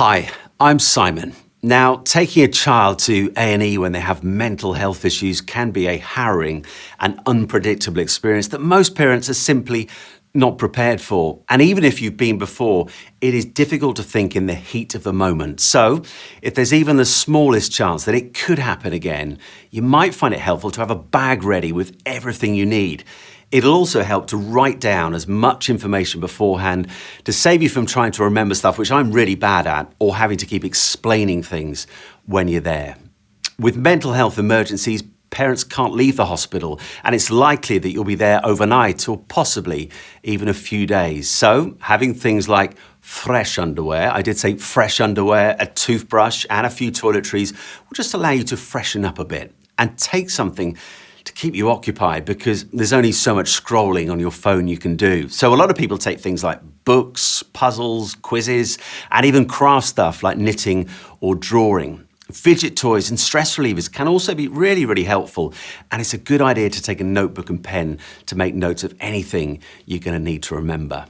Hi, I'm Simon. Now, taking a child to A&E when they have mental health issues can be a harrowing and unpredictable experience that most parents are simply not prepared for. And even if you've been before, it is difficult to think in the heat of the moment. So, if there's even the smallest chance that it could happen again, you might find it helpful to have a bag ready with everything you need. It'll also help to write down as much information beforehand to save you from trying to remember stuff, which I'm really bad at, or having to keep explaining things when you're there. With mental health emergencies, parents can't leave the hospital, and it's likely that you'll be there overnight or possibly even a few days. So having things like fresh underwear, I did say fresh underwear, a toothbrush and a few toiletries will just allow you to freshen up a bit and take something to keep you occupied, because there's only so much scrolling on your phone you can do. So a lot of people take things like books, puzzles, quizzes, and even craft stuff like knitting or drawing. Fidget toys and stress relievers can also be really, really helpful. And it's a good idea to take a notebook and pen to make notes of anything you're going to need to remember.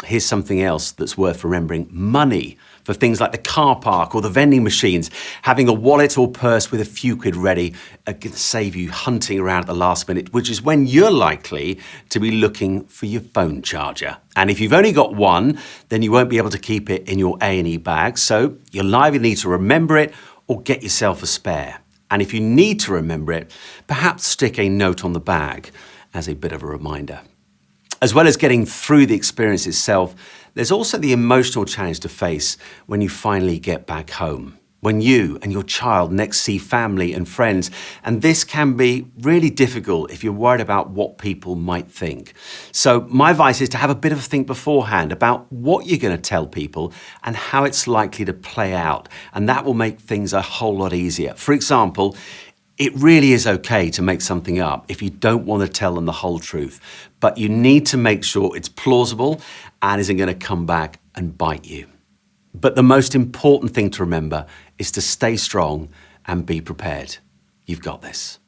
Here's something else that's worth remembering: money. For things like the car park or the vending machines, having a wallet or purse with a few quid ready can save you hunting around at the last minute, which is when you're likely to be looking for your phone charger. And if you've only got one, then you won't be able to keep it in your A&E bag, so you'll either need to remember it or get yourself a spare. And if you need to remember it, perhaps stick a note on the bag as a bit of a reminder. As well as getting through the experience itself, there's also the emotional challenge to face when you finally get back home, when you and your child next see family and friends. And this can be really difficult if you're worried about what people might think. So my advice is to have a bit of a think beforehand about what you're going to tell people and how it's likely to play out. And that will make things a whole lot easier. For example, it really is okay to make something up if you don't want to tell them the whole truth, but you need to make sure it's plausible and isn't going to come back and bite you. But the most important thing to remember is to stay strong and be prepared. You've got this.